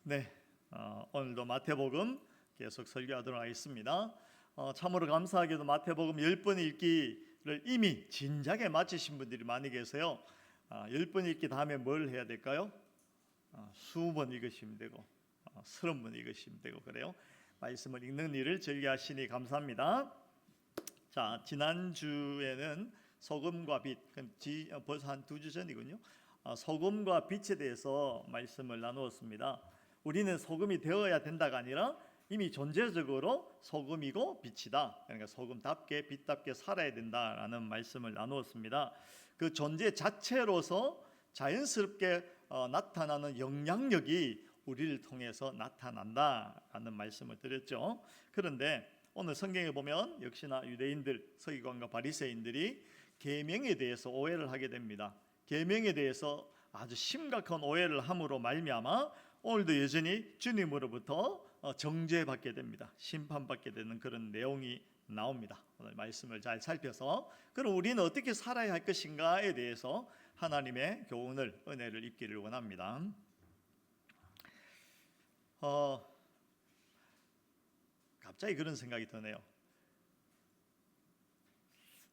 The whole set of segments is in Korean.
네, 오늘도 마태복음 계속 설교하도록 하겠습니다. 참으로 감사하게도 마태복음 10번 읽기를 이미 진작에 마치신 분들이 많이 계세요. 10번 읽기 다음에 뭘 해야 될까요? 20번 읽으시면 되고 30번 읽으시면 되고 그래요. 말씀을 읽는 일을 즐겨하시니 감사합니다. 자, 지난주에는 소금과 빛, 벌써 한 2주 전이군요. 소금과 빛에 대해서 말씀을 나누었습니다. 우리는 소금이 되어야 된다가 아니라 이미 존재적으로 소금이고 빛이다. 그러니까 소금답게 빛답게 살아야 된다라는 말씀을 나누었습니다. 그 존재 자체로서 자연스럽게 나타나는 영향력이 우리를 통해서 나타난다라는 말씀을 드렸죠. 그런데 오늘 성경에 보면 역시나 유대인들, 서기관과 바리새인들이 계명에 대해서 오해를 하게 됩니다. 계명에 대해서 아주 심각한 오해를 함으로 말미암아 오늘도 여전히 주님으로부터 정죄받게 됩니다. 심판받게 되는 그런 내용이 나옵니다. 오늘 말씀을 잘 살펴서 그럼 우리는 어떻게 살아야 할 것인가에 대해서 하나님의 교훈을, 은혜를 입기를 원합니다. 갑자기 그런 생각이 드네요.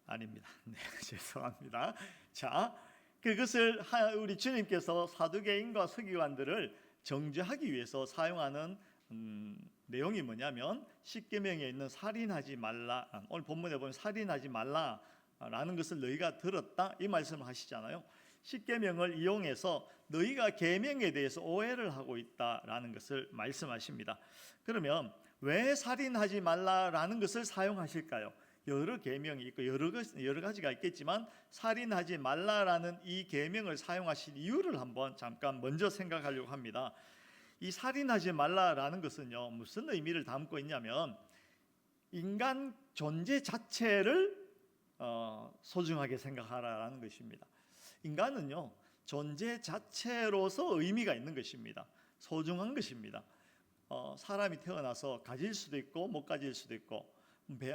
아닙니다. 네, 죄송합니다. 자, 그것을 우리 주님께서 사두개인과 서기관들을 정죄하기 위해서 사용하는 내용이 뭐냐면 십계명에 있는 살인하지 말라. 오늘 본문에 보면 살인하지 말라라는 것을 너희가 들었다 이 말씀을 하시잖아요. 십계명을 이용해서 너희가 계명에 대해서 오해를 하고 있다라는 것을 말씀하십니다. 그러면 왜 살인하지 말라라는 것을 사용하실까요? 여러 계명이 있고 여러 가지가 있겠지만 살인하지 말라라는 이 계명을 사용하신 이유를 한번 잠깐 먼저 생각하려고 합니다. 이 살인하지 말라라는 것은요, 무슨 의미를 담고 있냐면 인간 존재 자체를 소중하게 생각하라라는 것입니다. 인간은요, 존재 자체로서 의미가 있는 것입니다. 소중한 것입니다. 사람이 태어나서 가질 수도 있고 못 가질 수도 있고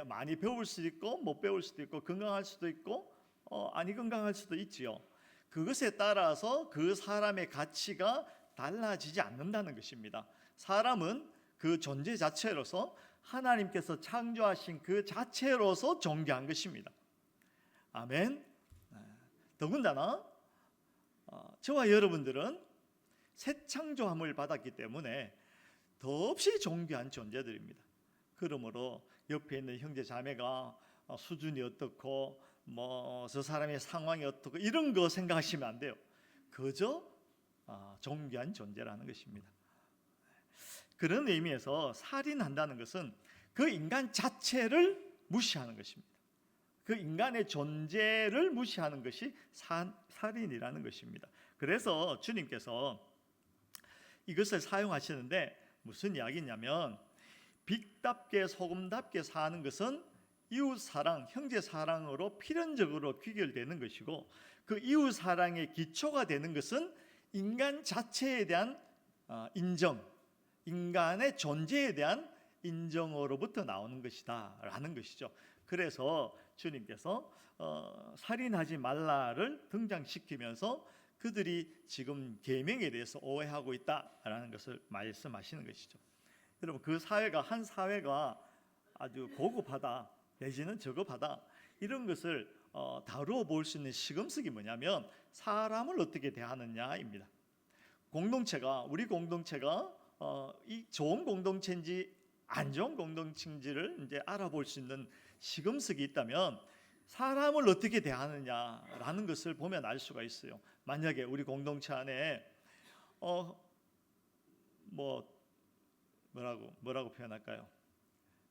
많이 배울 수도 있고 못 배울 수도 있고 건강할 수도 있고 아니 건강할 수도 있지요. 그것에 따라서 그 사람의 가치가 달라지지 않는다는 것입니다. 사람은 그 존재 자체로서 하나님께서 창조하신 그 자체로서 존귀한 것입니다. 아멘. 더군다나 저와 여러분들은 새 창조함을 받았기 때문에 더없이 존귀한 존재들입니다. 그러므로 옆에 있는 형제 자매가 수준이 어떻고 저 사람의 상황이 어떻고 이런 거 생각하시면 안 돼요. 그저 존귀한 존재라는 것입니다. 그런 의미에서 살인한다는 것은 그 인간 자체를 무시하는 것입니다. 그 인간의 존재를 무시하는 것이 살인이라는 것입니다. 그래서 주님께서 이것을 사용하시는데 무슨 이야기냐면 빛답게 소금답게 사는 것은 이웃 사랑, 형제 사랑으로 필연적으로 귀결되는 것이고 그 이웃 사랑의 기초가 되는 것은 인간 자체에 대한 인정, 인간의 존재에 대한 인정으로부터 나오는 것이다라는 것이죠. 그래서 주님께서 살인하지 말라를 등장시키면서 그들이 지금 계명에 대해서 오해하고 있다라는 것을 말씀하시는 것이죠. 여러분, 그 사회가 한 사회가 아주 고급하다 내지는 저급하다 이런 것을 다루어 볼 수 있는 시금석이 뭐냐면 사람을 어떻게 대하느냐입니다. 우리 공동체가 이 좋은 공동체인지 안 좋은 공동체인지를 이제 알아볼 수 있는 시금석이 있다면 사람을 어떻게 대하느냐라는 것을 보면 알 수가 있어요. 만약에 우리 공동체 안에 뭐라고 표현할까요?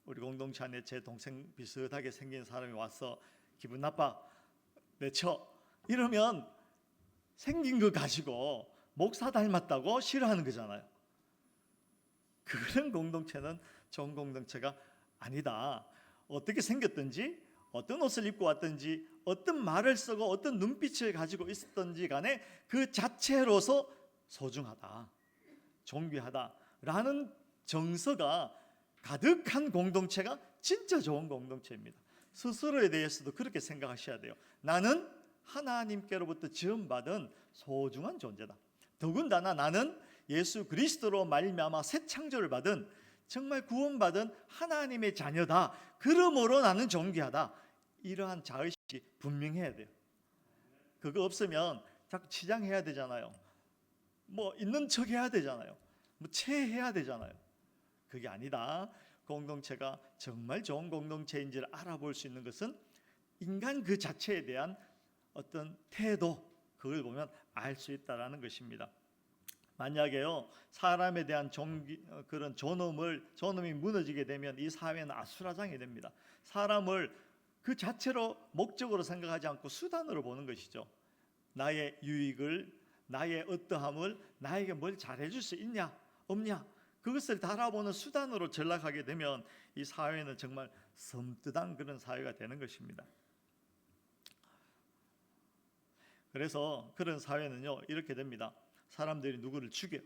우리 공동체 안에 제 동생 비슷하게 생긴 사람이 와서 기분 나빠 내쳐 이러면 생긴 거 가지고 목사 닮았다고 싫어하는 거잖아요. 그런 공동체는 좋은 공동체가 아니다. 어떻게 생겼든지 어떤 옷을 입고 왔든지 어떤 말을 쓰고 어떤 눈빛을 가지고 있었든지 간에 그 자체로서 소중하다, 존귀하다라는 정서가 가득한 공동체가 진짜 좋은 공동체입니다. 스스로에 대해서도 그렇게 생각하셔야 돼요. 나는 하나님께로부터 지음받은 소중한 존재다. 더군다나 나는 예수 그리스도로 말미암아 새 창조를 받은 정말 구원받은 하나님의 자녀다. 그러므로 나는 존귀하다. 이러한 자의식이 분명해야 돼요. 그거 없으면 자꾸 치장해야 되잖아요. 뭐 있는 척 해야 되잖아요. 뭐 체해야 되잖아요. 그게 아니다. 공동체가 정말 좋은 공동체인지를 알아볼 수 있는 것은 인간 그 자체에 대한 어떤 태도, 그걸 보면 알 수 있다라는 것입니다. 만약에요 사람에 대한 그런 존엄이 무너지게 되면 이 사회는 아수라장이 됩니다. 사람을 그 자체로 목적으로 생각하지 않고 수단으로 보는 것이죠. 나의 유익을, 나의 어떠함을, 나에게 뭘 잘해줄 수 있냐 없냐, 그것을 달아보는 수단으로 전락하게 되면 이 사회는 정말 섬뜩한 그런 사회가 되는 것입니다. 그래서 그런 사회는요 이렇게 됩니다. 사람들이 누구를 죽여,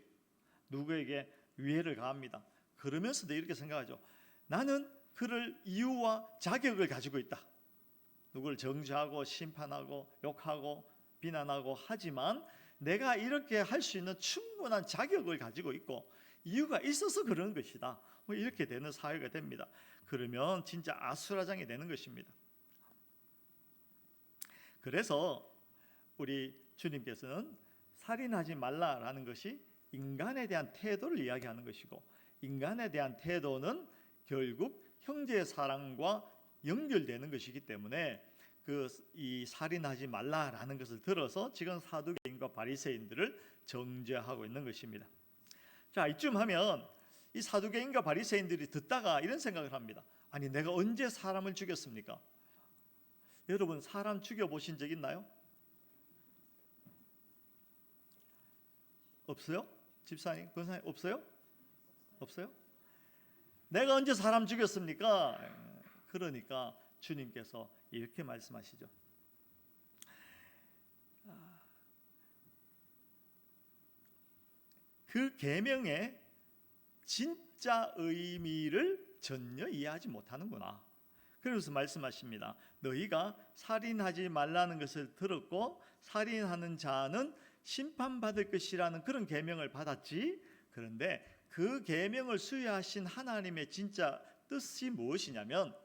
누구에게 위해를 가합니다. 그러면서도 이렇게 생각하죠. 나는 그럴 이유와 자격을 가지고 있다. 누구를 정죄하고 심판하고 욕하고 비난하고 하지만 내가 이렇게 할 수 있는 충분한 자격을 가지고 있고 이유가 있어서 그런 것이다. 뭐 이렇게 되는 사회가 됩니다. 그러면 진짜 아수라장이 되는 것입니다. 그래서 우리 주님께서는 살인하지 말라라는 것이 인간에 대한 태도를 이야기하는 것이고, 인간에 대한 태도는 결국 형제 사랑과 연결되는 것이기 때문에 이 살인하지 말라라는 것을 들어서 지금 사두개인과 바리새인들을 정죄하고 있는 것입니다. 자, 이쯤 하면 이 사두개인과 바리새인들이 듣다가 이런 생각을 합니다. 아니, 내가 언제 사람을 죽였습니까? 여러분, 사람 죽여보신 적 있나요? 없어요? 집사님, 권사님 없어요? 없어요? 내가 언제 사람 죽였습니까? 그러니까 주님께서 이렇게 말씀하시죠. 그 계명의 진짜 의미를 전혀 이해하지 못하는구나. 그래서 말씀하십니다. 너희가 살인하지 말라는 것을 들었고 살인하는 자는 심판받을 것이라는 그런 계명을 받았지. 그런데 그 계명을 수여하신 하나님의 진짜 뜻이 무엇이냐면,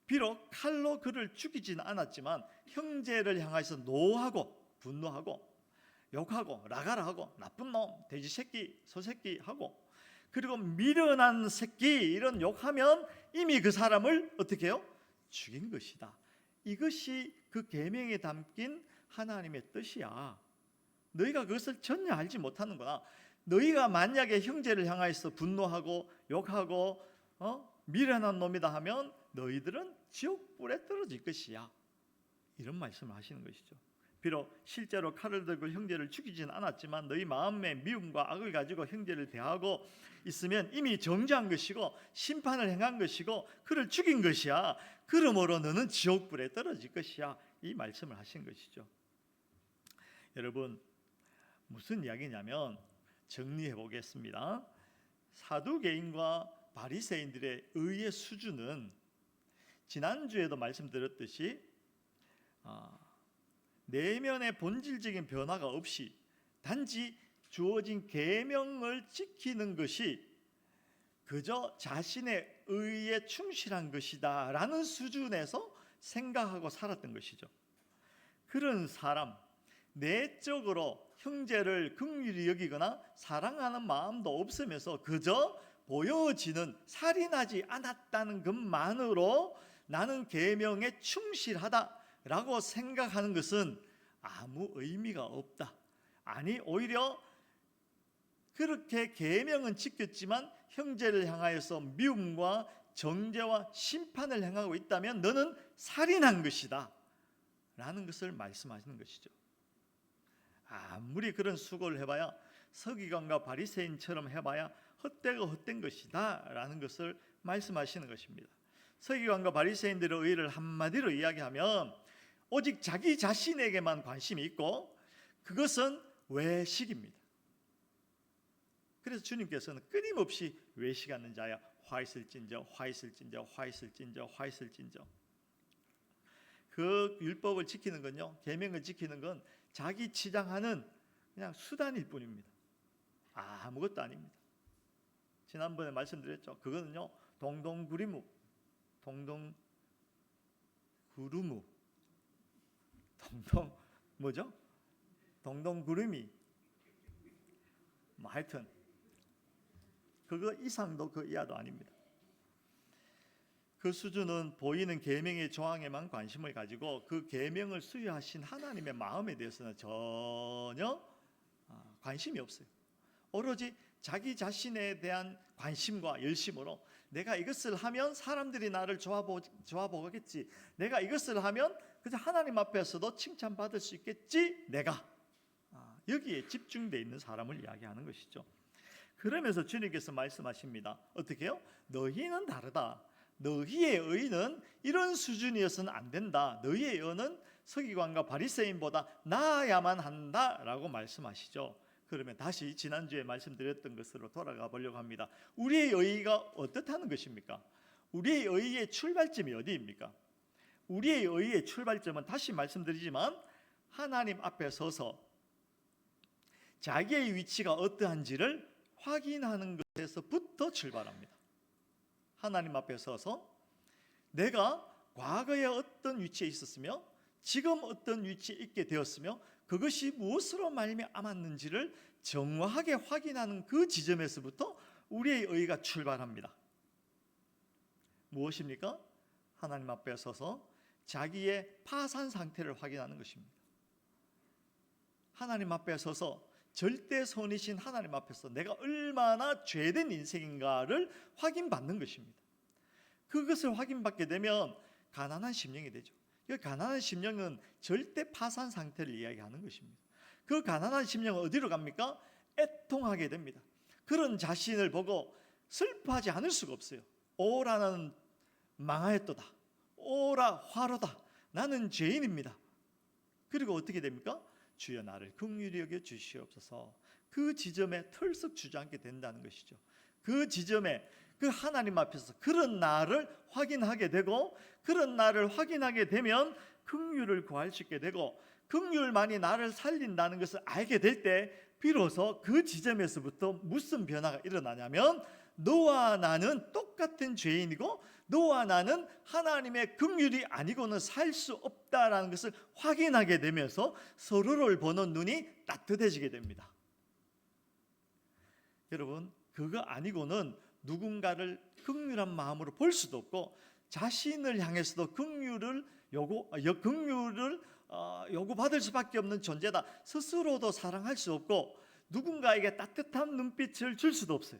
비록 칼로 그를 죽이지는 않았지만 형제를 향해서 노하고 분노하고 욕하고 라가라 하고 나쁜 놈, 돼지 새끼, 소 새끼 하고, 그리고 미련한 새끼 이런 욕하면 이미 그 사람을 어떻게 해요? 죽인 것이다. 이것이 그 계명에 담긴 하나님의 뜻이야. 너희가 그것을 전혀 알지 못하는구나. 너희가 만약에 형제를 향하여서 분노하고 욕하고 미련한 놈이다 하면 너희들은 지옥불에 떨어질 것이야. 이런 말씀을 하시는 것이죠. 비록 실제로 칼을 들고 형제를 죽이지는 않았지만 너희 마음에 미움과 악을 가지고 형제를 대하고 있으면 이미 정죄한 것이고 심판을 행한 것이고 그를 죽인 것이야. 그러므로 너는 지옥불에 떨어질 것이야. 이 말씀을 하신 것이죠. 여러분, 무슨 이야기냐면 정리해 보겠습니다. 사두개인과 바리새인들의 의의 수준은 지난주에도 말씀드렸듯이 내면의 본질적인 변화가 없이 단지 주어진 계명을 지키는 것이 그저 자신의 의에 충실한 것이다 라는 수준에서 생각하고 살았던 것이죠. 그런 사람, 내적으로 형제를 긍휼히 여기거나 사랑하는 마음도 없으면서 그저 보여지는 살인하지 않았다는 것만으로 나는 계명에 충실하다라고 생각하는 것은 아무 의미가 없다. 아니, 오히려 그렇게 계명은 지켰지만 형제를 향하여서 미움과 정죄와 심판을 행하고 있다면 너는 살인한 것이다 라는 것을 말씀하시는 것이죠. 아무리 그런 수고를 해봐야, 서기관과 바리새인처럼 해봐야 헛되고 헛된 것이다 라는 것을 말씀하시는 것입니다. 서기관과 바리새인들의 의를 한마디로 이야기하면 오직 자기 자신에게만 관심이 있고 그것은 외식입니다. 그래서 주님께서는 끊임없이 외식하는 자야 화 있을진저, 화 있을진저, 화 있을진저, 화 있을진저. 그 율법을 지키는 건요, 계명을 지키는 건 자기 치장하는 그냥 수단일 뿐입니다. 아무것도 아닙니다. 지난번에 말씀드렸죠. 그거는요, 동동구리무, 동동구르무, 뭐죠? 동동구름이, 뭐 하여튼 그거 이상도 그 이하도 아닙니다. 그 수준은 보이는 계명의 조항에만 관심을 가지고 그 계명을 수여하신 하나님의 마음에 대해서는 전혀 관심이 없어요. 오로지 자기 자신에 대한 관심과 열심으로 내가 이것을 하면 사람들이 나를 좋아보겠지, 내가 이것을 하면 그저 하나님 앞에서도 칭찬받을 수 있겠지, 내가 여기에 집중되어 있는 사람을 이야기하는 것이죠. 그러면서 주님께서 말씀하십니다. 어떻게 해요? 너희는 다르다. 너희의 의는 이런 수준이어서는 안 된다. 너희의 의는 서기관과 바리새인보다 나아야만 한다라고 말씀하시죠. 그러면 다시 지난주에 말씀드렸던 것으로 돌아가 보려고 합니다. 우리의 의의가 어떻다는 것입니까? 우리의 의의의 출발점이 어디입니까? 우리의 의의의 출발점은 다시 말씀드리지만 하나님 앞에 서서 자기의 위치가 어떠한지를 확인하는 것에서부터 출발합니다. 하나님 앞에 서서 내가 과거에 어떤 위치에 있었으며 지금 어떤 위치에 있게 되었으며 그것이 무엇으로 말미암았는지를 정확하게 확인하는 그 지점에서부터 우리의 의의가 출발합니다. 무엇입니까? 하나님 앞에 서서 자기의 파산 상태를 확인하는 것입니다. 하나님 앞에 서서 절대 선이신 하나님 앞에서 내가 얼마나 죄된 인생인가를 확인받는 것입니다. 그것을 확인받게 되면 가난한 심령이 되죠. 그 가난한 심령은 절대 파산 상태를 이야기하는 것입니다. 그 가난한 심령은 어디로 갑니까? 애통하게 됩니다. 그런 자신을 보고 슬퍼하지 않을 수가 없어요. 오라 나는 망하였도다. 오라 화로다. 나는 죄인입니다. 그리고 어떻게 됩니까? 주여 나를 긍휼히 여겨 주시옵소서. 그 지점에 털썩 주저앉게 된다는 것이죠. 그 지점에 그 하나님 앞에서 그런 나를 확인하게 되고, 그런 나를 확인하게 되면 긍휼을 구할 수 있게 되고, 긍휼만이 나를 살린다는 것을 알게 될 때 비로소 그 지점에서부터 무슨 변화가 일어나냐면 너와 나는 똑같은 죄인이고 너와 나는 하나님의 긍휼이 아니고는 살 수 없다라는 것을 확인하게 되면서 서로를 보는 눈이 따뜻해지게 됩니다. 여러분, 그거 아니고는 누군가를 긍휼한 마음으로 볼 수도 없고 자신을 향해서도 긍휼을 요구받을 수밖에 없는 존재다. 스스로도 사랑할 수 없고 누군가에게 따뜻한 눈빛을 줄 수도 없어요.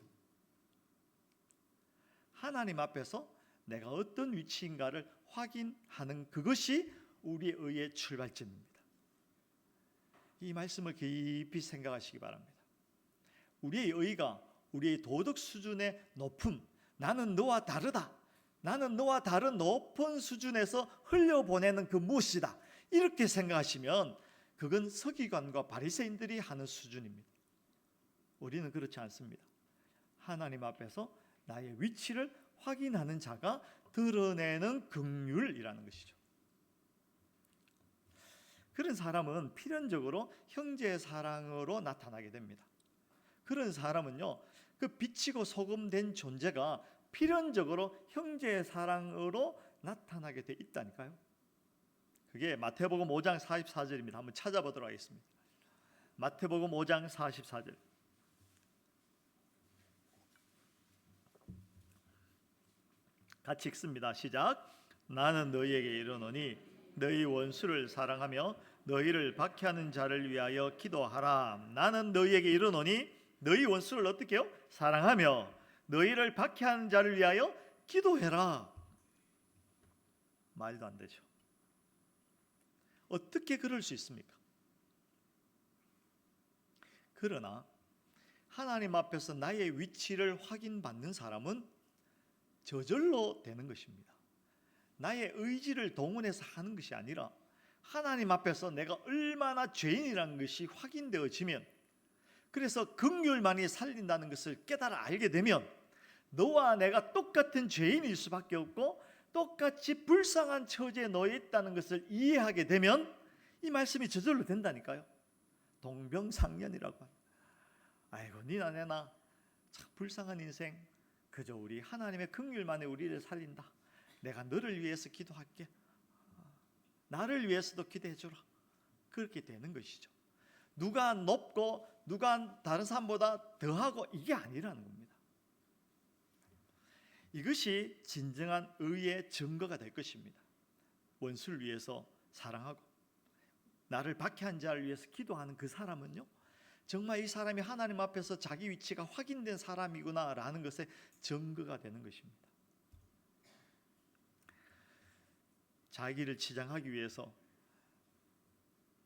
하나님 앞에서 내가 어떤 위치인가를 확인하는 그것이 우리의 의의 출발점입니다. 이 말씀을 깊이 생각하시기 바랍니다. 우리의 의가 우리의 도덕 수준의 높음, 나는 너와 다르다, 나는 너와 다른 높은 수준에서 흘려보내는 그 무엇이다, 이렇게 생각하시면 그건 서기관과 바리새인들이 하는 수준입니다. 우리는 그렇지 않습니다. 하나님 앞에서 나의 위치를 확인하는 자가 드러내는 긍휼이라는 것이죠. 그런 사람은 필연적으로 형제의 사랑으로 나타나게 됩니다. 그런 사람은요, 그 비치고 소금된 존재가 필연적으로 형제의 사랑으로 나타나게 돼 있다니까요. 그게 마태복음 5장 44절입니다. 한번 찾아보도록 하겠습니다. 마태복음 5장 44절. 같이 읽습니다. 시작. 나는 너희에게 이르노니 너희 원수를 사랑하며 너희를 박해하는 자를 위하여 기도하라. 나는 너희에게 이르노니 너희 원수를 어떻게 해요? 사랑하며 너희를 박해하는 자를 위하여 기도해라. 말도 안 되죠. 어떻게 그럴 수 있습니까? 그러나 하나님 앞에서 나의 위치를 확인받는 사람은 저절로 되는 것입니다. 나의 의지를 동원해서 하는 것이 아니라 하나님 앞에서 내가 얼마나 죄인이라는 것이 확인되어지면, 그래서 긍휼만이 살린다는 것을 깨달아 알게 되면 너와 내가 똑같은 죄인일 수밖에 없고 똑같이 불쌍한 처지에 놓여 있다는 것을 이해하게 되면 이 말씀이 저절로 된다니까요. 동병상련이라고. 아이고 니나 내나 참 불쌍한 인생, 그저 우리 하나님의 긍휼만에 우리를 살린다. 내가 너를 위해서 기도할게. 나를 위해서도 기도해 주라. 그렇게 되는 것이죠. 누가 높고 누가 다른 사람보다 더하고 이게 아니라는 겁니다. 이것이 진정한 의의 증거가 될 것입니다. 원수를 위해서 사랑하고 나를 박해한 자를 위해서 기도하는 그 사람은요, 정말 이 사람이 하나님 앞에서 자기 위치가 확인된 사람이구나라는 것의 증거가 되는 것입니다. 자기를 치장하기 위해서,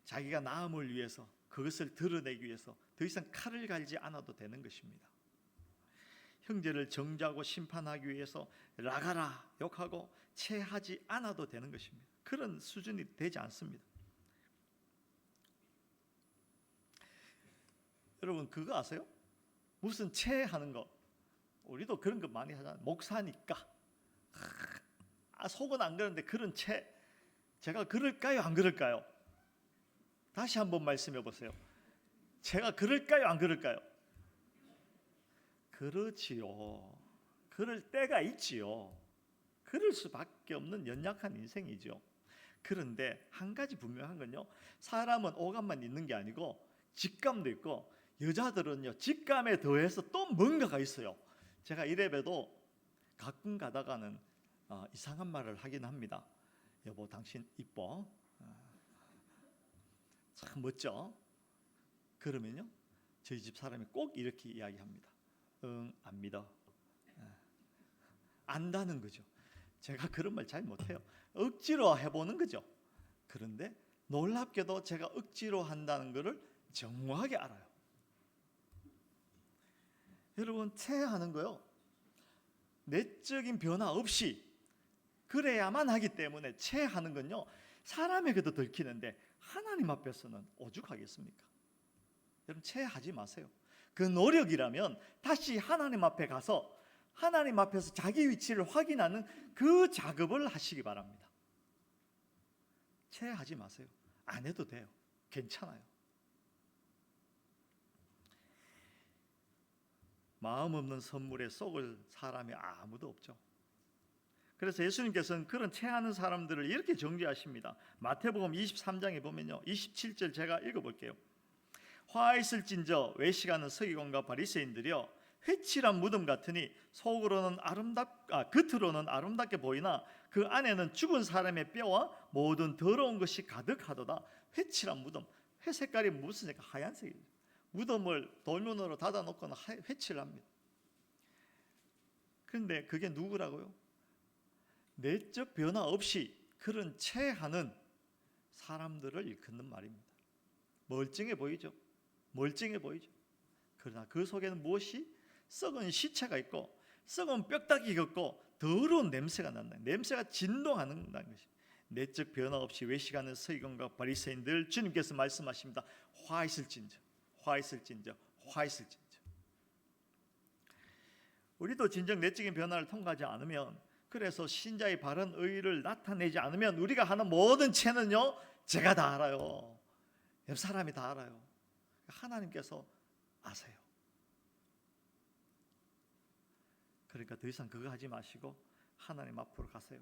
자기가 나음을 위해서, 그것을 드러내기 위해서 더 이상 칼을 갈지 않아도 되는 것입니다. 형제를 정죄하고 심판하기 위해서 라가라 욕하고 체하지 않아도 되는 것입니다. 그런 수준이 되지 않습니다. 여러분 그거 아세요? 무슨 체하는 거, 우리도 그런 거 많이 하잖아요. 목사니까 속은 안 그러는데 그런 체, 제가 그럴까요 안 그럴까요? 다시 한번 말씀해 보세요. 제가 그럴까요 안 그럴까요? 그렇지요. 그럴 때가 있지요. 그럴 수밖에 없는 연약한 인생이죠. 그런데 한 가지 분명한 건요, 사람은 오감만 있는 게 아니고 직감도 있고, 여자들은요 직감에 더해서 또 뭔가가 있어요. 제가 이래봬도 가끔 가다가는 이상한 말을 하긴 합니다. 여보 당신 이뻐, 참 멋져. 그러면요 저희 집 사람이 꼭 이렇게 이야기합니다. 응, 안 믿어. 안다는 거죠. 제가 그런 말 잘 못해요. 억지로 해보는 거죠. 그런데 놀랍게도 제가 억지로 한다는 것을 정확하게 알아요. 여러분 체하는 거요, 내적인 변화 없이 그래야만 하기 때문에 체하는 건요 사람에게도 들키는데 하나님 앞에서는 오죽하겠습니까? 여러분 체하지 마세요. 그 노력이라면 다시 하나님 앞에 가서 하나님 앞에서 자기 위치를 확인하는 그 작업을 하시기 바랍니다. 체하지 마세요. 안 해도 돼요. 괜찮아요. 마음 없는 선물에 속을 사람이 아무도 없죠. 그래서 예수님께서는 그런 체하는 사람들을 이렇게 정죄하십니다. 마태복음 23장에 보면요 27절 제가 읽어볼게요. 화 있을진저 외식하는 서기관과 바리새인들이여, 회칠한 무덤 같으니 속으로는 겉으로는 아름답게 보이나 그 안에는 죽은 사람의 뼈와 모든 더러운 것이 가득하도다. 회칠한 무덤, 회 색깔이 무슨 색깔? 하얀색이죠. 무덤을 돌문으로 닫아놓고는 회칠을 합니다. 그런데 그게 누구라고요? 내적 변화 없이 그런 체하는 사람들을 일컫는 말입니다. 멀쩡해 보이죠? 멀쩡해 보이죠? 그러나 그 속에는 무엇이? 썩은 시체가 있고 썩은 뼈다귀가 있고 더러운 냄새가 난다. 냄새가 진동하는 것이. 내적 변화 없이 외식하는 서기관과 바리새인들, 주님께서 말씀하십니다. 화 있을진저, 화 있을진저, 화 있을진저. 우리도 진정 내적인 변화를 통과하지 않으면, 그래서 신자의 바른 의를 나타내지 않으면 우리가 하는 모든 죄는요 제가 다 알아요. 옆 사람이 다 알아요. 하나님께서 아세요. 그러니까 더 이상 그거 하지 마시고 하나님 앞으로 가세요.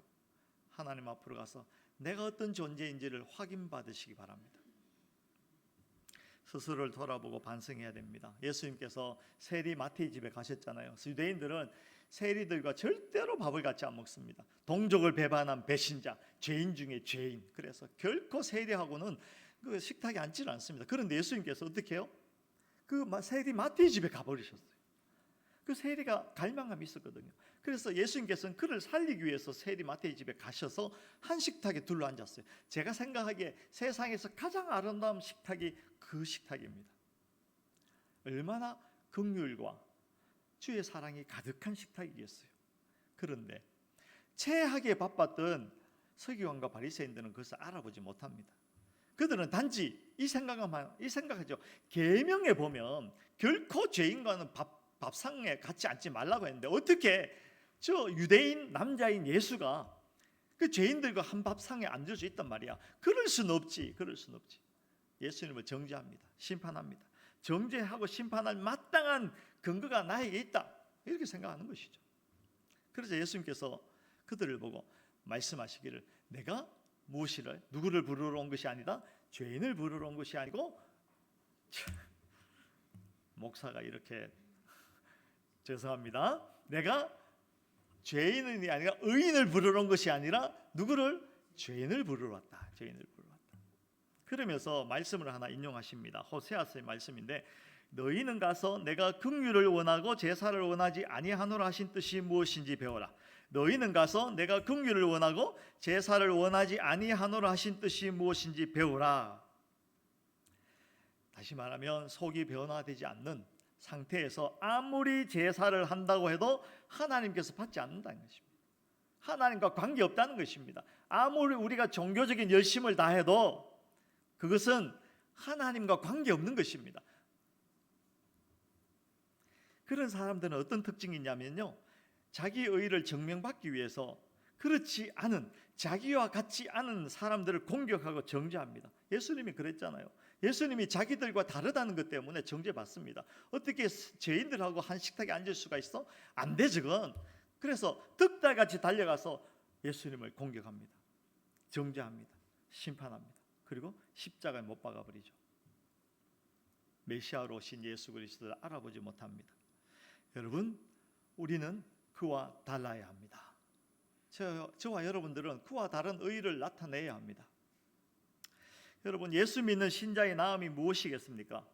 하나님 앞으로 가서 내가 어떤 존재인지를 확인받으시기 바랍니다. 스스로를 돌아보고 반성해야 됩니다. 예수님께서 세리 마태의 집에 가셨잖아요. 유대인들은 세리들과 절대로 밥을 같이 안 먹습니다. 동족을 배반한 배신자, 죄인 중에 죄인. 그래서 결코 세리하고는 그 식탁에 앉지를 않습니다. 그런데 예수님께서 어떻게 해요? 그 세리 마태의 집에 가버리셨어요. 그 세리가 갈망감이 있었거든요. 그래서 예수님께서는 그를 살리기 위해서 세리 마태의 집에 가셔서 한 식탁에 둘러앉았어요. 제가 생각하기에 세상에서 가장 아름다운 식탁이 그 식탁입니다. 얼마나 긍휼과 주의 사랑이 가득한 식탁이겠어요. 그런데 체하게 바빴던 서기관과 바리새인들은 그것을 알아보지 못합니다. 그들은 단지 이 생각하죠. 계명에 보면 결코 죄인과는 밥상에 같이 앉지 말라고 했는데 어떻게 저 유대인 남자인 예수가 그 죄인들과 한 밥상에 앉을 수 있단 말이야. 그럴 수는 없지. 그럴 수는 없지. 예수님을 정죄합니다. 심판합니다. 정죄하고 심판할 마땅한 근거가 나에게 있다, 이렇게 생각하는 것이죠. 그래서 예수님께서 그들을 보고 말씀하시기를 내가 무엇이를 누구를 부르러 온 것이 아니다, 죄인을 부르러 온 것이 아니고, 목사가 이렇게 죄송합니다. 내가 죄인이 아니라 의인을 부르러 온 것이 아니라 누구를? 죄인을 부르러 왔다. 죄인을 부르러 왔다. 그러면서 말씀을 하나 인용하십니다. 호세아서의 말씀인데 너희는 가서 내가 긍휼을 원하고 제사를 원하지 아니하노라 하신 뜻이 무엇인지 배워라. 너희는 가서 내가 긍휼을 원하고 제사를 원하지 아니하노라 하신 뜻이 무엇인지 배우라. 다시 말하면 속이 변화되지 않는 상태에서 아무리 제사를 한다고 해도 하나님께서 받지 않는다는 것입니다. 하나님과 관계없다는 것입니다. 아무리 우리가 종교적인 열심을 다해도 그것은 하나님과 관계없는 것입니다. 그런 사람들은 어떤 특징이 있냐면요, 자기 의의를 증명받기 위해서 그렇지 않은, 자기와 같지 않은 사람들을 공격하고 정죄합니다. 예수님이 그랬잖아요. 예수님이 자기들과 다르다는 것 때문에 정죄받습니다. 어떻게 죄인들하고 한 식탁에 앉을 수가 있어? 안 되지 그건. 그래서 득달같이 달려가서 예수님을 공격합니다. 정죄합니다. 심판합니다. 그리고 십자가에 못 박아버리죠. 메시아로 오신 예수 그리스도를 알아보지 못합니다. 여러분, 우리는 그와 달라야 합니다. 저와 여러분들은 그와 다른 의의를 나타내야 합니다. 여러분, 예수 믿는 신자의 나음이 무엇이겠습니까?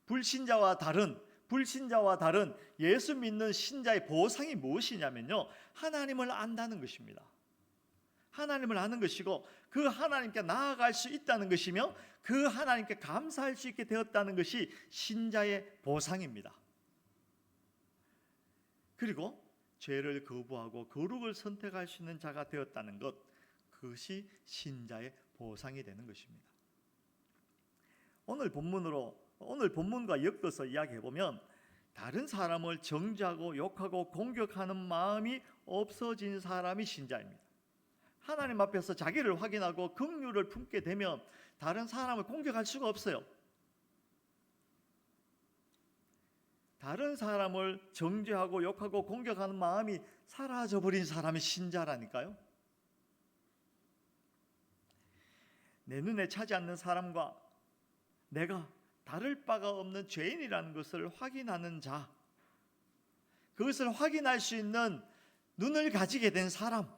불신자와 다른 예수 믿는 신자의 보상이 무엇이냐면요, 하나님을 안다는 것입니다. 하나님을 아는 것이고 그 하나님께 나아갈 수 있다는 것이며 그 하나님께 감사할 수 있게 되었다는 것이 신자의 보상입니다. 그리고 죄를 거부하고 거룩을 선택할 수 있는 자가 되었다는 것, 그것이 신자의 보상이 되는 것입니다. 오늘 본문과 엮어서 이야기해 보면 다른 사람을 정죄하고 욕하고 공격하는 마음이 없어진 사람이 신자입니다. 하나님 앞에서 자기를 확인하고 긍휼을 품게 되면 다른 사람을 공격할 수가 없어요. 다른 사람을 정죄하고 욕하고 공격하는 마음이 사라져버린 사람이 신자라니까요. 내 눈에 차지 않는 사람과 내가 다를 바가 없는 죄인이라는 것을 확인하는 자, 그것을 확인할 수 있는 눈을 가지게 된 사람,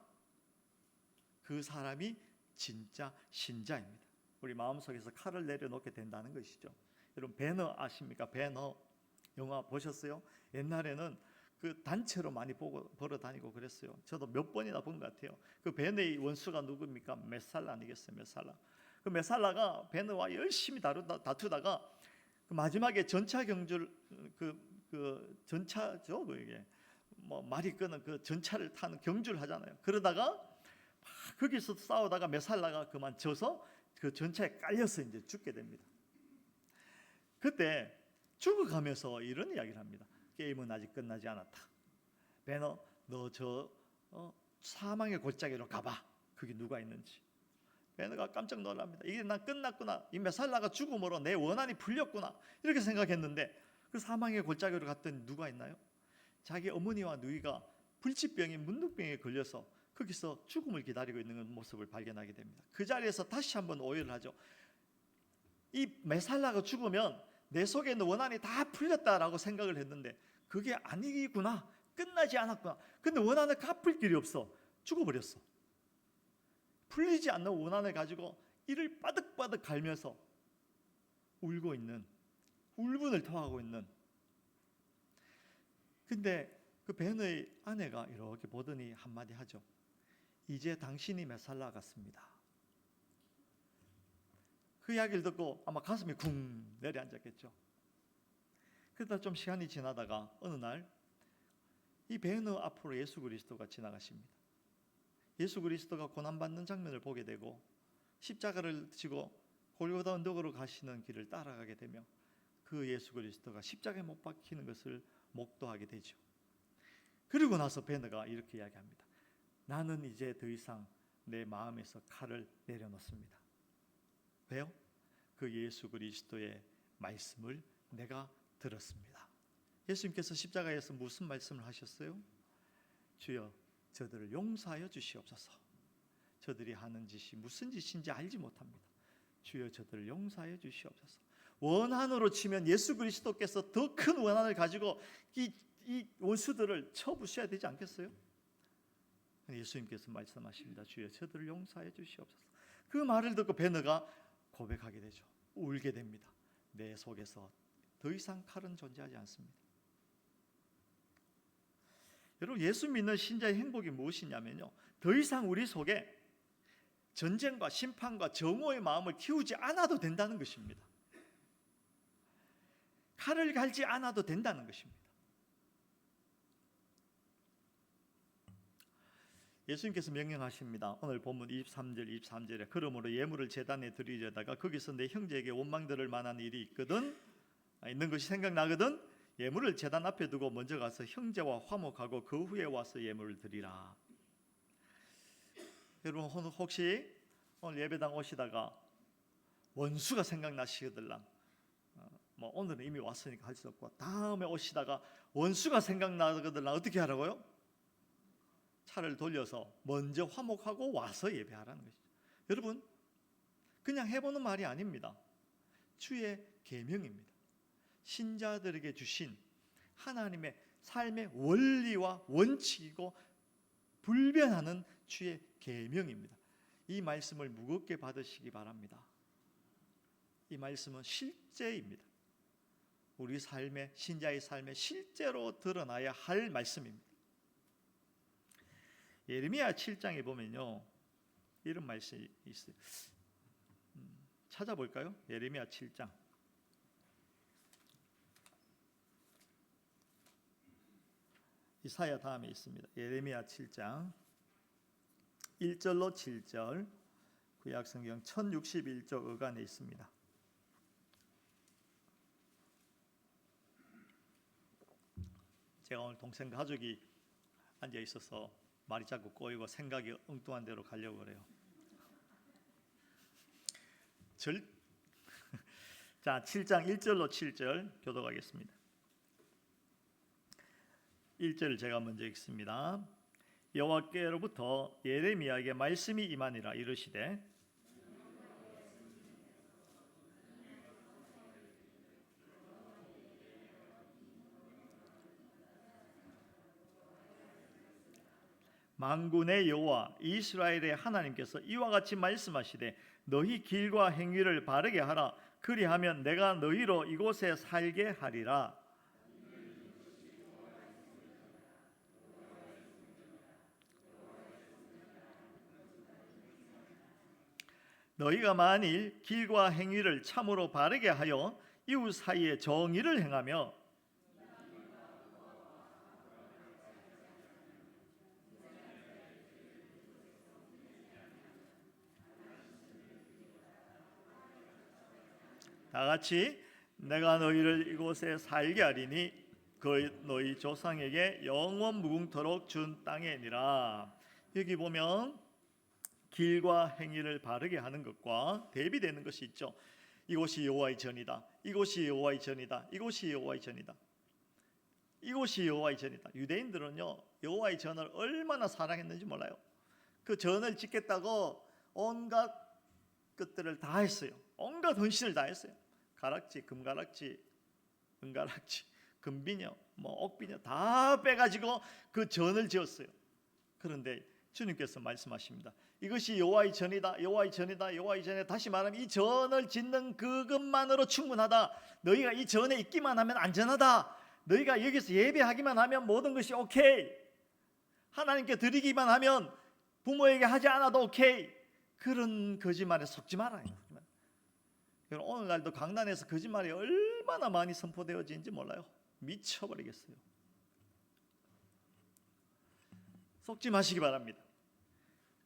그 사람이 진짜 신자입니다. 우리 마음속에서 칼을 내려놓게 된다는 것이죠. 여러분, 배너 아십니까? 배너 영화 보셨어요? 옛날에는 그 단체로 많이 보러 다니고 그랬어요. 저도 몇 번이나 본 것 같아요. 그 배너의 원수가 누굽니까? 메살라 아니겠어요? 메살라. 그 메살라가 배너와 열심히 다투다가 그 마지막에 전차 경주를 그 전차죠, 그게 뭐 말이 끄는 그 전차를 타는 경주를 하잖아요. 그러다가 거기서 싸우다가 메살라가 그만 져서 그 전차에 깔려서 이제 죽게 됩니다. 그때 죽어가면서 이런 이야기를 합니다. 게임은 아직 끝나지 않았다. 배너, 너 저 사망의 골짜기로 가봐. 거기 누가 있는지. 배너가 깜짝 놀랍니다. 이게 난 끝났구나. 이 메살라가 죽음으로 내 원한이 풀렸구나. 이렇게 생각했는데 그 사망의 골짜기로 갔더니 누가 있나요? 자기 어머니와 누이가 불치병에 문둥병에 걸려서 거기서 죽음을 기다리고 있는 모습을 발견하게 됩니다. 그 자리에서 다시 한번 오해를 하죠. 이 메살라가 죽으면 내 속에 있는 원한이 다 풀렸다라고 생각을 했는데 그게 아니구나. 끝나지 않았구나. 근데 원한을 갚을 길이 없어. 죽어버렸어. 풀리지 않는 원한을 가지고 이를 바득바득 갈면서 울고 있는, 울분을 토하고 있는. 근데 그 배너의 아내가 이렇게 보더니 한마디 하죠. 이제 당신이 메살라 같습니다. 그 이야기를 듣고 아마 가슴이 쿵 내려앉았겠죠. 그러다 좀 시간이 지나다가 어느 날 이 배너 앞으로 예수 그리스도가 지나가십니다. 예수 그리스도가 고난받는 장면을 보게 되고 십자가를 지고 골고다 언덕으로 가시는 길을 따라가게 되며 그 예수 그리스도가 십자가에 못 박히는 것을 목도하게 되죠. 그리고 나서 배너가 이렇게 이야기합니다. 나는 이제 더 이상 내 마음에서 칼을 내려놓습니다. 왜요? 그 예수 그리스도의 말씀을 내가 들었습니다. 예수님께서 십자가에서 무슨 말씀을 하셨어요? 주여 저들을 용서하여 주시옵소서. 저들이 하는 짓이 무슨 짓인지 알지 못합니다. 주여 저들을 용서하여 주시옵소서. 원한으로 치면 예수 그리스도께서 더 큰 원한을 가지고 이 원수들을 쳐부셔야 되지 않겠어요? 예수님께서 말씀하십니다. 주여 저들을 용서하여 주시옵소서. 그 말을 듣고 베드로가 고백하게 되죠. 울게 됩니다. 내 속에서 더 이상 칼은 존재하지 않습니다. 여러분, 예수 믿는 신자의 행복이 무엇이냐면요, 더 이상 우리 속에 전쟁과 심판과 정오의 마음을 키우지 않아도 된다는 것입니다. 칼을 갈지 않아도 된다는 것입니다. 예수님께서 명령하십니다. 오늘 본문 23절 23절에 그러므로 예물을 제단에 드리려다가 거기서 내 형제에게 원망 들을 만한 일이 있는 것이 생각나거든 예물을 제단 앞에 두고 먼저 가서 형제와 화목하고 그 후에 와서 예물을 드리라. 여러분, 혹시 오늘 예배당 오시다가 원수가 생각나시거들랑 오늘은 이미 왔으니까 할 수 없고 다음에 오시다가 원수가 생각나거들랑 어떻게 하라고요? 차를 돌려서 먼저 화목하고 와서 예배하라는 것이죠. 여러분, 그냥 해보는 말이 아닙니다. 주의 계명입니다. 신자들에게 주신 하나님의 삶의 원리와 원칙이고 불변하는 주의 계명입니다. 이 말씀을 무겁게 받으시기 바랍니다. 이 말씀은 실제입니다. 우리 삶의, 신자의 삶에 실제로 드러나야 할 말씀입니다. 예레미야 7장에 보면요, 이런 말씀이 있어요. 찾아볼까요? 예레미야 7장. 이사야 다음에 있습니다. 예레미야 7장 1절로 7절, 구약성경 1061쪽 어간에 있습니다. 제가 오늘 동생 가족이 앉아 있어서 말이 자꾸 꼬이고 생각이 엉뚱한 데로 가려고 그래요. 자, 7장 1절로 7절 교독하겠습니다. 1절을 제가 먼저 읽습니다. 여호와께로부터 예레미야에게 말씀이 임하니라. 이르시되 만군의 여호와 이스라엘의 하나님께서 이와 같이 말씀하시되 너희 길과 행위를 바르게 하라. 그리하면 내가 너희로 이곳에 살게 하리라. 너희가 만일 길과 행위를 참으로 바르게 하여 이웃 사이에 정의를 행하며 다같이 내가 너희를 이곳에 살게 하리니 그 너희 조상에게 영원 무궁토록 준 땅이니라. 여기 보면 길과 행위를 바르게 하는 것과 대비되는 것이 있죠. 이곳이 여호와의 전이다. 이곳이 여호와의 전이다. 이곳이 여호와의 전이다. 이곳이 여호와의 전이다. 유대인들은요, 여호와의 전을 얼마나 사랑했는지 몰라요. 그 전을 짓겠다고 온갖 것들을 다 했어요. 온갖 헌신을 다 했어요. 가락지, 금가락지, 은가락지, 금비녀, 옥비녀 다 빼가지고 그 전을 지었어요. 그런데 주님께서 말씀하십니다. 이것이 여호와의 전이다. 여호와의 전이다. 여호와의 전이다. 다시 말하면 이 전을 짓는 그것만으로 충분하다. 너희가 이 전에 있기만 하면 안전하다. 너희가 여기서 예배하기만 하면 모든 것이 오케이. 하나님께 드리기만 하면 부모에게 하지 않아도 오케이. 그런 거짓말에 속지 말아요. 오늘날도 강단에서 거짓말이 얼마나 많이 선포되어지는지 몰라요. 미쳐버리겠어요. 속지 마시기 바랍니다.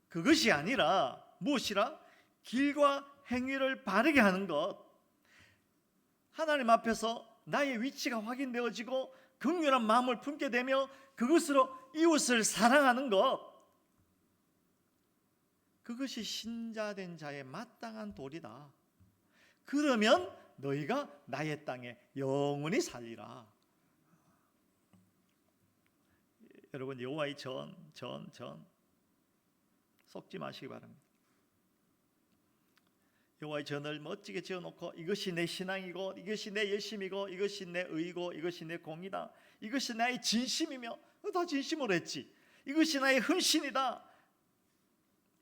그것이 아니라 무엇이라? 길과 행위를 바르게 하는 것. 하나님 앞에서 나의 위치가 확인되어지고 긍휼한 마음을 품게 되며 그것으로 이웃을 사랑하는 것. 그것이 신자된 자의 마땅한 도리다. 그러면 너희가 나의 땅에 영원히 살리라. 여러분, 여호와의 전 속지 마시기 바랍니다. 여호와의 전을 멋지게 지어놓고 이것이 내 신앙이고 이것이 내 열심이고 이것이 내 의고 이것이 내 공이다, 이것이 나의 진심이며 다 진심으로 했지, 이것이 나의 헌신이다.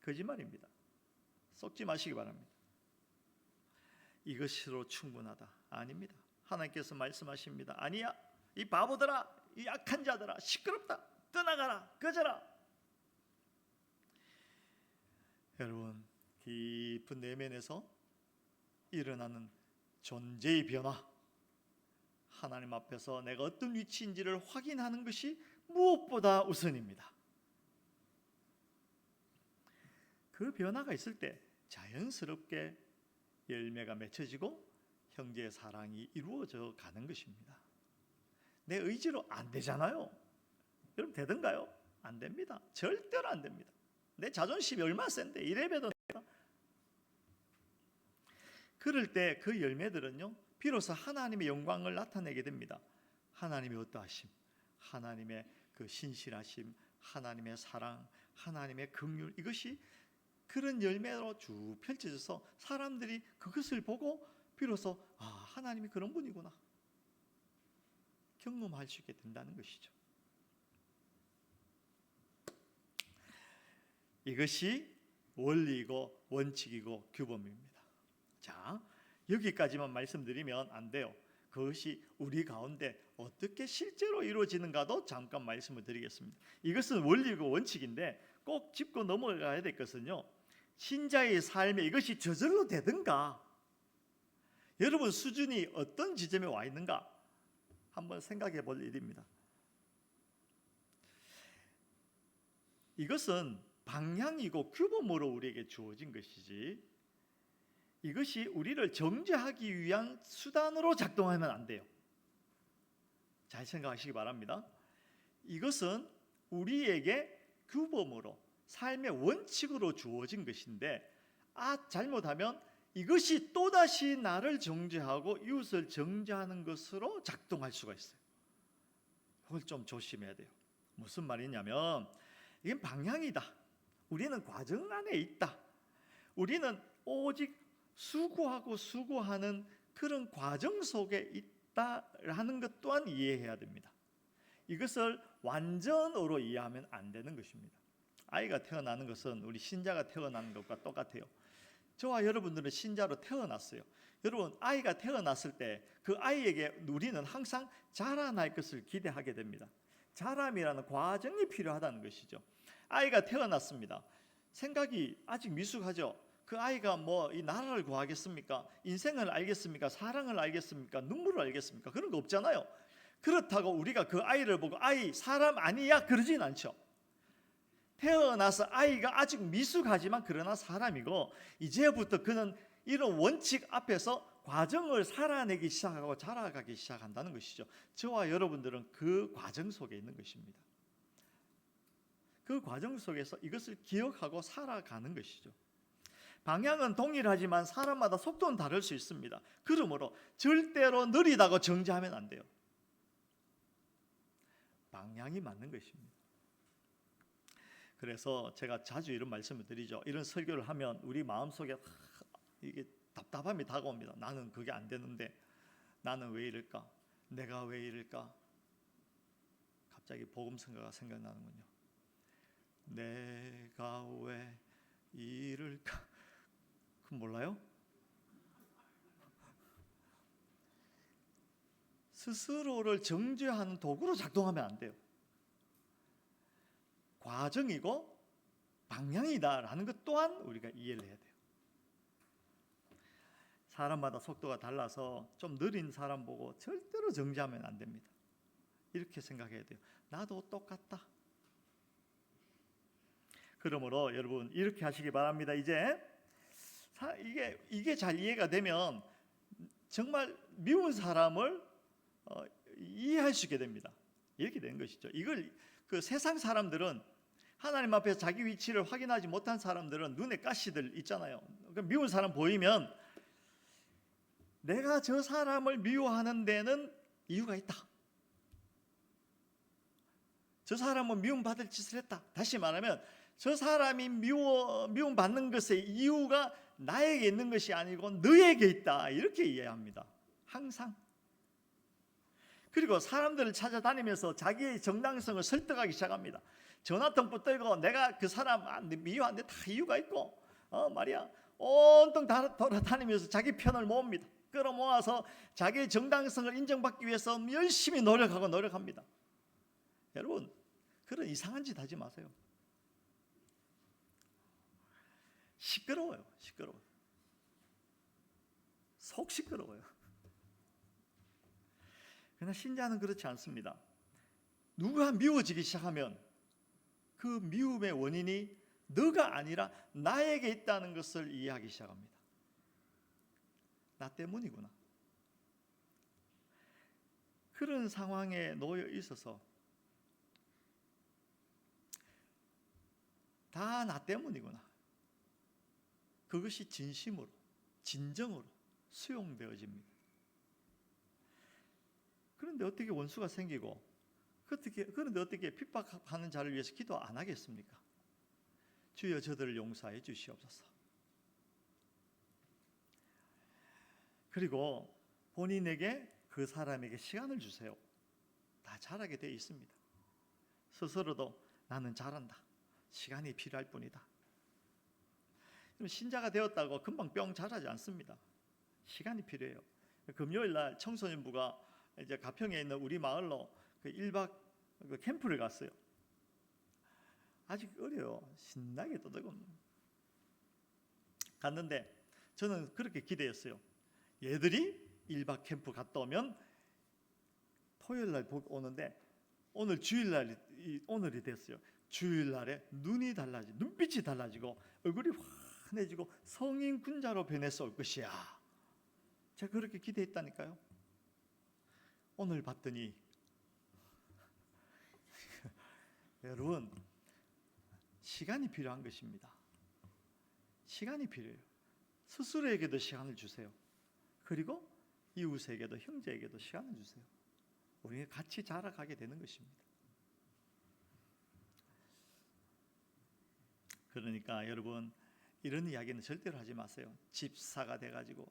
거짓말입니다. 속지 마시기 바랍니다. 이것으로 충분하다. 아닙니다. 하나님께서 말씀하십니다. 아니야, 이 바보들아, 이 약한 자들아, 시끄럽다, 떠나가라, 꺼져라. 여러분, 깊은 내면에서 일어나는 존재의 변화, 하나님 앞에서 내가 어떤 위치인지를 확인하는 것이 무엇보다 우선입니다. 그 변화가 있을 때 자연스럽게 열매가 맺혀지고 형제의 사랑이 이루어져 가는 것입니다. 내 의지로 안 되잖아요. 여러분, 되던가요? 안 됩니다. 절대로 안 됩니다. 내 자존심이 얼마나 센데 이래봬도 내가. 그럴 때 그 열매들은요, 비로소 하나님의 영광을 나타내게 됩니다. 하나님의 어떠하심, 하나님의 그 신실하심, 하나님의 사랑, 하나님의 긍휼, 이것이 그런 열매로 쭉 펼쳐져서 사람들이 그것을 보고 비로소 하나님이 그런 분이구나 경험할 수 있게 된다는 것이죠. 이것이 원리이고 원칙이고 규범입니다. 자, 여기까지만 말씀드리면 안 돼요. 그것이 우리 가운데 어떻게 실제로 이루어지는가도 잠깐 말씀을 드리겠습니다. 이것은 원리고 원칙인데 꼭 짚고 넘어가야 될 것은요, 신자의 삶에 이것이 저절로 되든가, 여러분 수준이 어떤 지점에 와 있는가 한번 생각해 볼 일입니다. 이것은 방향이고 규범으로 우리에게 주어진 것이지, 이것이 우리를 정죄하기 위한 수단으로 작동하면 안 돼요. 잘 생각하시기 바랍니다. 이것은 우리에게 규범으로, 삶의 원칙으로 주어진 것인데, 잘못하면 이것이 또다시 나를 정죄하고 이웃을 정죄하는 것으로 작동할 수가 있어요. 이걸 좀 조심해야 돼요. 무슨 말이냐면, 이건 방향이다, 우리는 과정 안에 있다, 우리는 오직 수고하는 그런 과정 속에 있다라는 것 또한 이해해야 됩니다. 이것을 완전으로 이해하면 안 되는 것입니다. 아이가 태어나는 것은 우리 신자가 태어나는 것과 똑같아요. 저와 여러분들은 신자로 태어났어요. 여러분, 아이가 태어났을 때 그 아이에게 우리는 항상 자라날 것을 기대하게 됩니다. 자람이라는 과정이 필요하다는 것이죠. 아이가 태어났습니다. 생각이 아직 미숙하죠. 그 아이가 이 나라를 구하겠습니까? 인생을 알겠습니까? 사랑을 알겠습니까? 눈물을 알겠습니까? 그런 거 없잖아요. 그렇다고 우리가 그 아이를 보고 아이 사람 아니야 그러진 않죠. 태어나서 아이가 아직 미숙하지만 그러나 사람이고, 이제부터 그는 이런 원칙 앞에서 과정을 살아내기 시작하고 자라가기 시작한다는 것이죠. 저와 여러분들은 그 과정 속에 있는 것입니다. 그 과정 속에서 이것을 기억하고 살아가는 것이죠. 방향은 동일하지만 사람마다 속도는 다를 수 있습니다. 그러므로 절대로 느리다고 정죄하면 안 돼요. 방향이 맞는 것입니다. 그래서 제가 자주 이런 말씀을 드리죠. 이런 설교를 하면 우리 마음속에 이게 답답함이 다가옵니다. 나는 그게 안 되는데, 나는 왜 이럴까? 내가 왜 이럴까? 갑자기 복음성가가 생각나는군요. 내가 왜 이럴까? 그럼 몰라요? 스스로를 정죄하는 도구로 작동하면 안 돼요. 과정이고 방향이다라는 것 또한 우리가 이해를 해야 돼요. 사람마다 속도가 달라서 좀 느린 사람 보고 절대로 정죄하면 안 됩니다. 이렇게 생각해야 돼요. 나도 똑같다. 그러므로 여러분 이렇게 하시기 바랍니다. 이제 이게 잘 이해가 되면 정말 미운 사람을 이해할 수 있게 됩니다. 이렇게 되는 것이죠. 이걸 그 세상 사람들은, 하나님 앞에서 자기 위치를 확인하지 못한 사람들은 눈에 가시들 있잖아요. 미운 사람 보이면 내가 저 사람을 미워하는 데는 이유가 있다. 저 사람은 미움받을 짓을 했다. 다시 말하면 저 사람이 미움받는 것의 이유가 나에게 있는 것이 아니고 너에게 있다. 이렇게 이해합니다. 항상. 그리고 사람들을 찾아다니면서 자기의 정당성을 설득하기 시작합니다. 전화통 붙들고 내가 그 사람 미워하는데 다 이유가 있고 말이야 온통 돌아다니면서 자기 편을 모읍니다. 끌어모아서 자기의 정당성을 인정받기 위해서 열심히 노력합니다. 여러분, 그런 이상한 짓 하지 마세요. 시끄러워요. 속 시끄러워요. 그러나 신자는 그렇지 않습니다. 누가 미워지기 시작하면 그 미움의 원인이 너가 아니라 나에게 있다는 것을 이해하기 시작합니다. 나 때문이구나. 그런 상황에 놓여 있어서 다 나 때문이구나. 그것이 진심으로, 진정으로 수용되어집니다. 그런데 어떻게 원수가 생기고 그런데 어떻게 핍박하는 자를 위해서 기도 안 하겠습니까? 주여 저들을 용서해 주시옵소서. 그리고 본인에게 그 사람에게 시간을 주세요. 다 잘하게 되어 있습니다. 스스로도 나는 잘한다. 시간이 필요할 뿐이다. 신자가 되었다고 금방 뿅 잘하지 않습니다. 시간이 필요해요. 금요일 날 청소년부가 이제 가평에 있는 우리 마을로 그 1박 캠프를 갔어요. 아직 어려요. 신나게 떠들고 갔는데 저는 그렇게 기대했어요. 얘들이 1박 캠프 갔다 오면 토요일 날 오는데 오늘 주일날이 오늘이 됐어요. 주일날에 눈빛이 달라지고 얼굴이 환해지고 성인 군자로 변해서 올 것이야. 제가 그렇게 기대했다니까요. 오늘 봤더니 여러분, 시간이 필요한 것입니다. 시간이 필요해요. 스스로에게도 시간을 주세요. 그리고 이웃에게도, 형제에게도 시간을 주세요. 우리가 같이 자라가게 되는 것입니다. 그러니까 여러분, 이런 이야기는 절대로 하지 마세요. 집사가 돼가지고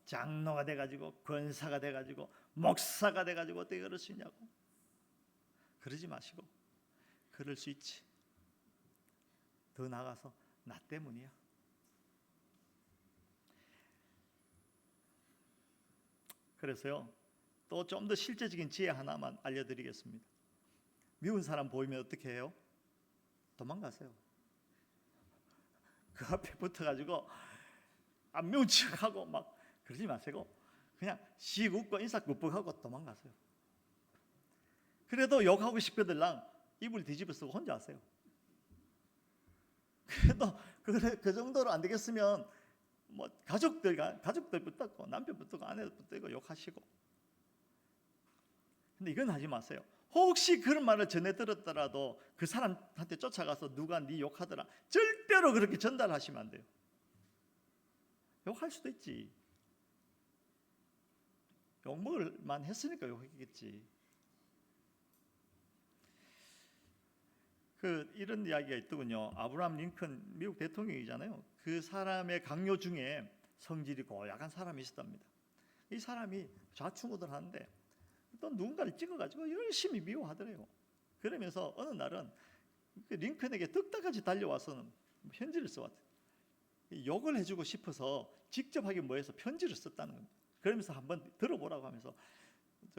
장로가 돼가지고 권사가 돼가지고 목사가 돼가지고 어떻게 그럴 수 있냐고. 그러지 마시고, 그럴 수 있지. 더 나아가서 나 때문이야. 그래서요, 또 좀 더 실제적인 지혜 하나만 알려드리겠습니다. 미운 사람 보이면 어떻게 해요? 도망가세요. 그 앞에 붙어가지고 안 미운 척하고 막 그러지 마시고 그냥 씩 웃고 인사 꾹꾹하고 도망가세요. 그래도 욕하고 싶거들랑 입을 뒤집어 쓰고 혼자 하세요. 그래도 그 정도로 안 되겠으면 가족들 붙들고 남편 붙들고 아내 붙들고 욕하시고. 근데 이건 하지 마세요. 혹시 그런 말을 전해 들었더라도 그 사람한테 쫓아가서 누가 네 욕하더라, 절대로 그렇게 전달하시면 안 돼요. 욕할 수도 있지. 욕먹을만 했으니까 욕했겠지. 이런 이야기가 있더군요. 아브라함 링컨 미국 대통령이잖아요. 그 사람의 강요 중에 성질이 고약한 사람이 있었답니다. 이 사람이 좌충우돌하는데 또 누군가를 찍어가지고 열심히 미워하더래요. 그러면서 어느 날은 링컨에게 뚝딱같이 달려와서는 편지를 써왔대요. 욕을 해주고 싶어서 직접 하긴 뭐해서 편지를 썼다는 겁니다. 그러면서 한번 들어보라고 하면서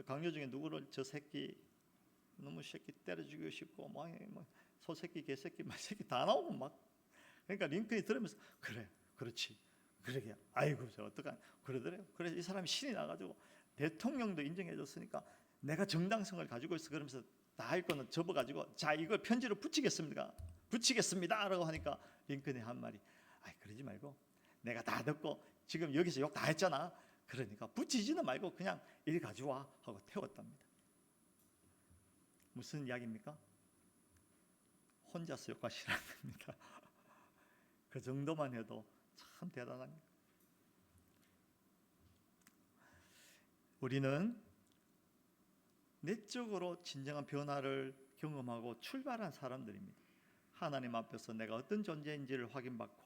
강요 중에 누구를 저 새끼 너무 새끼 때려 죽이고 싶고 소새끼 개새끼 말새끼 다 나오고 막. 그러니까 링컨이 들으면서 그래 그렇지 그러게 아이고 저 어떡하냐 그러더래요. 그래서 이 사람이 신이 나가지고 대통령도 인정해줬으니까 내가 정당성을 가지고 있어 그러면서 다 할 거는 접어가지고 자 이걸 편지로 붙이겠습니다 라고 하니까 링컨이 한 말이 그러지 말고 내가 다 듣고 지금 여기서 욕 다 했잖아. 그러니까 붙이지는 말고 그냥 이리 가져와 하고 태웠답니다. 무슨 이야기입니까? 혼자서 욕하시라는 겁니다. 그 정도만 해도 참 대단합니다. 우리는 내적으로 진정한 변화를 경험하고 출발한 사람들입니다. 하나님 앞에서 내가 어떤 존재인지를 확인받고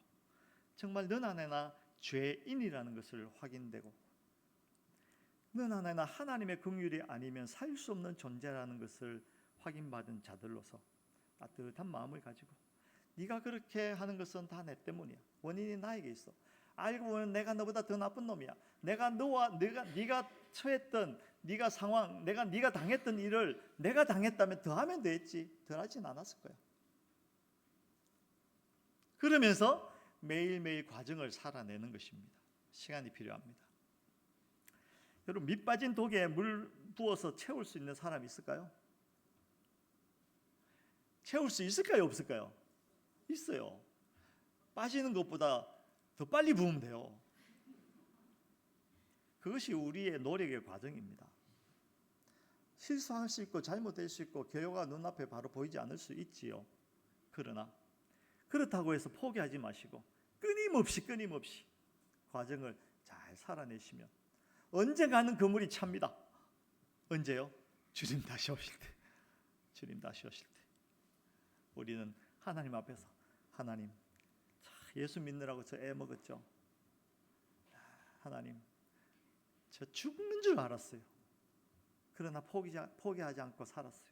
정말 넌 안에나 죄인이라는 것을 확인되고 넌 안에나 하나님의 긍휼이 아니면 살 수 없는 존재라는 것을 확인받은 자들로서 따뜻한 마음을 가지고 네가 그렇게 하는 것은 다 내 때문이야. 원인이 나에게 있어. 알고 보면 내가 너보다 더 나쁜 놈이야. 내가 네가 처했던 네가 상황, 네가 당했던 일을 내가 당했다면 더 하면 됐지. 덜 하진 않았을 거야. 그러면서 매일매일 과정을 살아내는 것입니다. 시간이 필요합니다. 여러분, 밑 빠진 독에 물 부어서 채울 수 있는 사람이 있을까요? 채울 수 있을까요? 없을까요? 있어요. 빠지는 것보다 더 빨리 부으면 돼요. 그것이 우리의 노력의 과정입니다. 실수할 수 있고 잘못될 수 있고 결과가 눈앞에 바로 보이지 않을 수 있지요. 그러나 그렇다고 해서 포기하지 마시고 끊임없이 과정을 잘 살아내시면 언젠가는 그물이 찹니다. 언제요? 주님 다시 오실 때. 주님 다시 오실 때. 우리는 하나님 앞에서 하나님, 예수 믿느라고 저 애 먹었죠. 하나님, 저 죽는 줄 알았어요. 그러나 포기하지 않고 살았어요.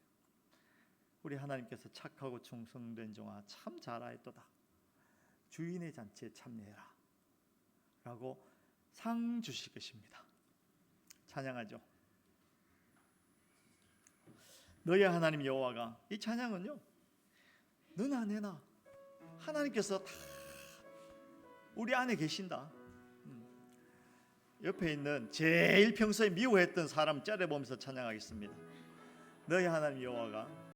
우리 하나님께서 착하고 충성된 종아 참 잘하였도다. 주인의 잔치에 참여해라 라고 상 주실 것입니다. 찬양하죠. 너희 하나님 여호와가, 이 찬양은요, 넌 안에나 하나님께서 다 우리 안에 계신다. 옆에 있는 제일 평소에 미워했던 사람 째려보면서 찬양하겠습니다. 너희 하나님 여호와가